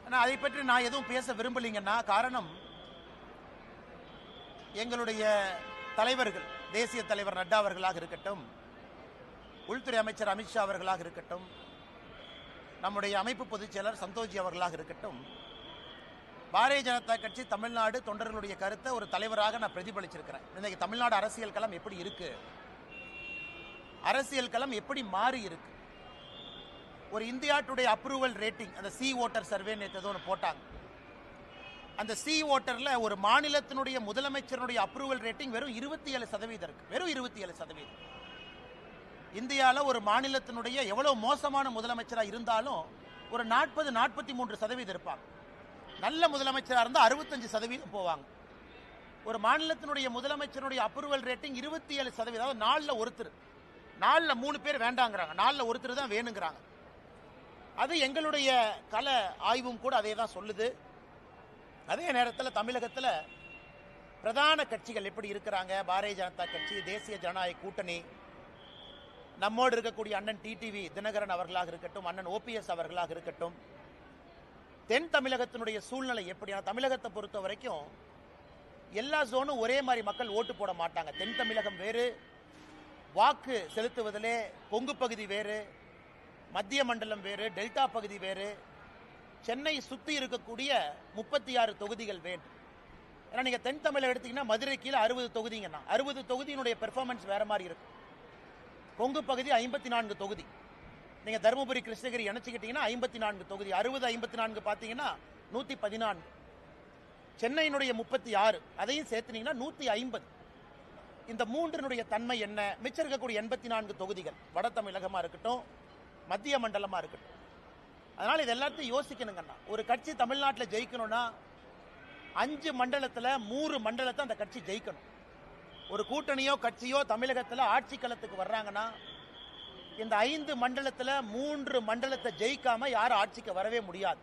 ஆனால் அதை பற்றி நான் எதுவும் பேச விரும்பலைங்கன்னா காரணம், எங்களுடைய தலைவர்கள், தேசிய தலைவர் நட்டா அவர்களாக இருக்கட்டும், உள்துறை அமைச்சர் அமித்ஷா அவர்களாக இருக்கட்டும், நம்முடைய அமைப்பு பொதுச் செயலர் சந்தோஷ்ஜி அவர்களாக இருக்கட்டும், பாரதிய ஜனதா கட்சி தமிழ்நாடு தொண்டர்களுடைய கருத்தை ஒரு தலைவராக நான் பிரதிபலிச்சிருக்கிறேன். இன்னைக்கு தமிழ்நாடு அரசியல் களம் எப்படி இருக்கு, அரசியல் களம் எப்படி மாறி இருக்கு. ஒரு இந்தியா டுடே அப்ரூவல் ரேட்டிங், அந்த சி ஓட்டர் சர்வே நேற்று ஒன்று போட்டாங்க. அந்த சி ஓட்டர்ல ஒரு மாநிலத்தினுடைய முதலமைச்சருடைய அப்ரூவல் ரேட்டிங் வெறும் 27% இருக்கு. வெறும் 27%. இந்தியாவில் ஒரு மாநிலத்தினுடைய எவ்வளவு மோசமான முதலமைச்சராக இருந்தாலும் ஒரு 40-43% இருப்பாங்க. நல்ல முதலமைச்சராக இருந்தால் 65% போவாங்க. ஒரு மாநிலத்தினுடைய முதலமைச்சருடைய அப்ரூவல் ரேட்டிங் 27%. அதாவது நாலில் ஒருத்தர், நாலில் 3 பேர் வேண்டாங்கிறாங்க, நாலில் ஒருத்தர் தான் வேணுங்கிறாங்க. அது எங்களுடைய கள ஆய்வும் கூட அதே தான் சொல்லுது. அதே நேரத்தில் தமிழகத்தில் பிரதான கட்சிகள் எப்படி இருக்கிறாங்க, பாரதிய ஜனதா கட்சி, தேசிய ஜனநாயக கூட்டணி, நம்மோடு இருக்கக்கூடிய அண்ணன் டிடிவி தினகரன் அவர்களாக இருக்கட்டும், அண்ணன் ஓபிஎஸ் அவர்களாக இருக்கட்டும், தென் தமிழகத்தினுடைய சூழ்நிலை எப்படி. தமிழகத்தை பொறுத்த வரைக்கும் எல்லா ஜோனும் ஒரே மாதிரி மக்கள் ஓட்டு போட மாட்டாங்க. தென் தமிழகம் வேறு, வாக்கு செலுத்துவதிலே கொங்கு பகுதி வேறு, மத்திய மண்டலம் வேறு, டெல்டா பகுதி வேறு, சென்னை சுற்றி இருக்கக்கூடிய 36 தொகுதிகள் வேண்டும். ஏன்னா நீங்கள் தென் தமிழகம் எடுத்தீங்கன்னா மதுரை கீழே 60 தொகுதிங்கன்னா 60 தொகுதியினுடைய பெர்ஃபார்மன்ஸ் வேற மாதிரி இருக்கும். கொங்கு பகுதி 54 தொகுதி, நீங்கள் தருமபுரி கிருஷ்ணகிரி இணைச்சிக்கிட்டீங்கன்னா 54 தொகுதி, 60-54 பார்த்தீங்கன்னா 114. சென்னையினுடைய 36 அதையும் சேர்த்துனீங்கன்னா 150. இந்த மூன்றினுடைய தன்மை என்ன? மிச்சம் இருக்கக்கூடிய 84 தொகுதிகள் வட தமிழகமாக இருக்கட்டும், மத்திய மண்டலமாக இருக்கட்டும். அதனால் இது எல்லாத்தையும் யோசிக்கணுங்கண்ணா. ஒரு கட்சி தமிழ்நாட்டில் ஜெயிக்கணும்னா 5 மண்டலத்தில் 3 மண்டலத்தை அந்த கட்சி ஜெயிக்கணும். ஒரு கூட்டணியோ கட்சியோ தமிழகத்தில் ஆட்சி களத்துக்கு வர்றாங்கன்னா இந்த 5 மண்டலத்தில் 3 மண்டலத்தை ஜெயிக்காம யாரும் ஆட்சிக்கு வரவே முடியாது.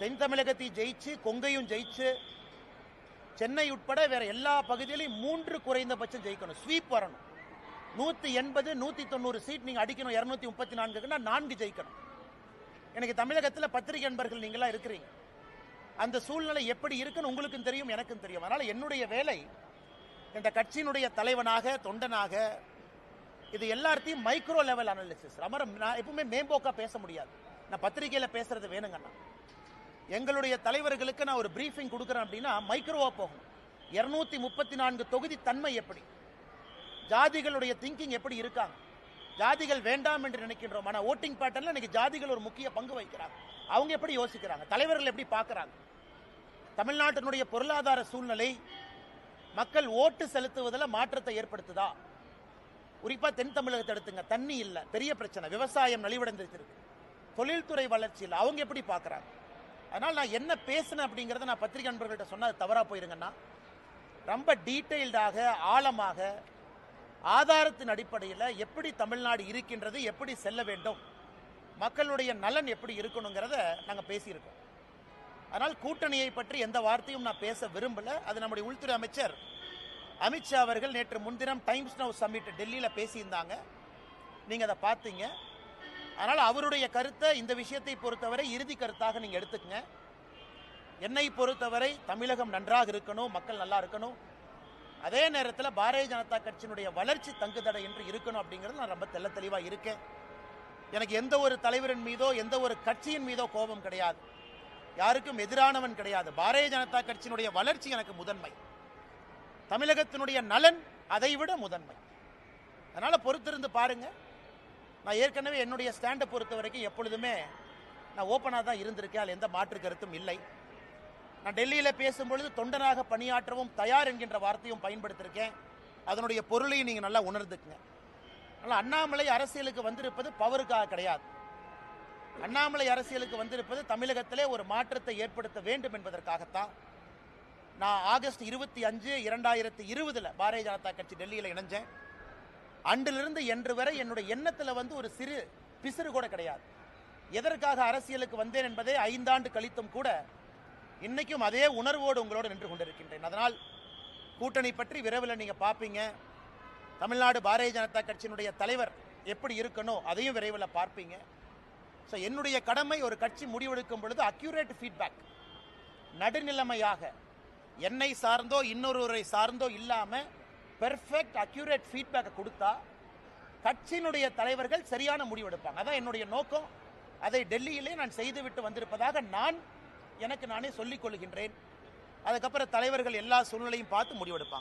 தென் தமிழகத்தையும் ஜெயிச்சு, கொங்கையும் ஜெயிச்சு, சென்னை உட்பட வேற எல்லா பகுதியிலையும் 3 குறைந்தபட்சம் ஜெயிக்கணும். ஸ்வீப் வரணும். 180-190 சீட் நீங்க அடிக்கணும். 234க்குன்னா 4 ஜெயிக்கணும். எனக்கு தமிழகத்தில் பத்திரிகை நண்பர்கள் நீங்களா இருக்கிறீங்க. அந்த சூழ்நிலை எப்படி இருக்குன்னு உங்களுக்கும் தெரியும், எனக்கும் தெரியும். அதனால என்னுடைய வேலை இந்த கட்சியினுடைய தலைவனாக, தொண்டனாக, இது எல்லாத்தையும் மைக்ரோ லெவல் அனாலிசிஸ். நான் எப்பவுமே மேம்போக்கா பேச முடியாது. நான் பத்திரிகையில் பேசுறது வேணுங்கண்ணா. எங்களுடைய தலைவர்களுக்கு நான் ஒரு பிரீஃபிங் கொடுக்குறேன் அப்படின்னா மைக்ரோவா போகும். 234 தொகுதி தன்மை எப்படி, ஜாதிகளுடைய திங்கிங் எப்படி இருக்காங்க, ஜாதிகள் வேண்டாம் என்று நினைக்கின்றோம். ஆனால் ஓட்டிங் பேட்டர்ல இன்னைக்கு ஜாதிகள் ஒரு முக்கிய பங்கு வகிக்கிறாங்க. அவங்க எப்படி யோசிக்கிறாங்க, தலைவர்கள் எப்படி பார்க்கறாங்க, தமிழ்நாட்டினுடைய பொருளாதார சூழ்நிலை மக்கள் ஓட்டு செலுத்துவதில் மாற்றத்தை ஏற்படுத்துதா? குறிப்பா தென் தமிழகத்தை எடுத்துங்க. தண்ணி இல்லை, பெரிய பிரச்சனை. விவசாயம் நலிவடைந்திருக்கு, தொழில்துறை வளர்ச்சி இல்லை. அவங்க எப்படி பார்க்கறாங்க? அதனால் நான் என்ன பேசினேன் அப்படிங்கிறத நான் பத்திரிகை நண்பர்கள்ட்ட சொன்னா அது தவறா போயிருங்கன்னா, ரொம்ப டீட்டெயில்டாக, ஆழமாக, ஆதாரத்தின் அடிப்படையில் எப்படி தமிழ்நாடு இருக்கின்றது, எப்படி செல்ல வேண்டும், மக்களுடைய நலன் எப்படி இருக்கணுங்கிறத நாங்கள் பேசியிருக்கோம். அதனால் கூட்டணியை பற்றி எந்த வார்த்தையும் நான் பேச விரும்பல. அது நம்முடைய உள்துறை அமைச்சர் அமித்ஷா அவர்கள் நேற்று முன்தினம் டைம்ஸ் நவ் சம்மிட் டெல்லியில் பேசியிருந்தாங்க. நீங்கள் அதை பார்த்தீங்க. அதனால் அவருடைய கருத்தை, இந்த விஷயத்தை பொறுத்தவரை இறுதி கருத்தாக நீங்கள் எடுத்துக்கங்க. என்னை பொறுத்தவரை தமிழகம் நன்றாக இருக்கணும், மக்கள் நல்லா இருக்கணும். அதே நேரத்தில் பாரதிய ஜனதா கட்சியினுடைய வளர்ச்சி தங்குதடை என்று இருக்கணும் அப்படிங்கிறது நான் ரொம்ப தெள்ள தெளிவாக இருக்கேன். எனக்கு எந்த ஒரு தலைவரின் மீதோ எந்த ஒரு கட்சியின் மீதோ கோபம் கிடையாது, யாருக்கும் எதிரானவன் கிடையாது. பாரதிய ஜனதா கட்சியினுடைய வளர்ச்சி எனக்கு முதன்மை, தமிழகத்தினுடைய நலன் அதைவிட முதன்மை. அதனால் பொறுத்திருந்து பாருங்க. நான் ஏற்கனவே என்னுடைய ஸ்டாண்டை பொறுத்த வரைக்கும் எப்பொழுதுமே நான் ஓப்பனாக தான் இருந்திருக்கேன். அதில் எந்த மாற்று கருத்தும் இல்லை. நான் டெல்லியில் பேசும்பொழுது தொண்டனாக பணியாற்றவும் தயார் என்கின்ற வார்த்தையும் பயன்படுத்தியிருக்கேன். அதனுடைய பொருளையும் நீங்கள் நல்லா உணர்ந்துக்குங்க. அதனால் அண்ணாமலை அரசியலுக்கு வந்திருப்பது பவருக்காக கிடையாது. அண்ணாமலை அரசியலுக்கு வந்திருப்பது தமிழகத்திலே ஒரு மாற்றத்தை ஏற்படுத்த வேண்டும் என்பதற்காகத்தான். நான் ஆகஸ்ட் 25, 2020 பாரதிய ஜனதா கட்சி டெல்லியில் இணைஞ்சேன். அன்றிலிருந்து இன்று வரை என்னுடைய எண்ணத்தில் ஒரு சிறு பிசிறு கூட கிடையாது. எதற்காக அரசியலுக்கு வந்தேன் என்பதை 5 ஆண்டு கழித்தும் கூட இன்னைக்கும் அதே உணர்வோடு உங்களோடு நின்று கொண்டிருக்கின்றேன். அதனால் கூட்டணி பற்றி விரைவில் நீங்கள் பார்ப்பீங்க. தமிழ்நாடு பாரதிய ஜனதா கட்சியினுடைய தலைவர் எப்படி இருக்கணும் அதையும் விரைவில் பார்ப்பீங்க. ஸோ என்னுடைய கடமை ஒரு கட்சி முடிவெடுக்கும் பொழுது அக்யூரேட் ஃபீட்பேக், நடுநிலைமையாக என்னை சார்ந்தோ இன்னொருவரை சார்ந்தோ இல்லாமல் பெர்ஃபெக்ட் அக்யூரேட் ஃபீட்பேக்கை கொடுத்தா கட்சியினுடைய தலைவர்கள் சரியான முடிவெடுப்பாங்க. அதான் என்னுடைய நோக்கம். அதை டெல்லியிலே நான் செய்துவிட்டு வந்திருப்பதாக நான் எனக்கு நானே சொல்லிக் கொள்கின்றேன். அதுக்கப்புறம் தலைவர்கள் எல்லா சூழ்நிலையும் பார்த்து முடிவெடுப்பாங்க.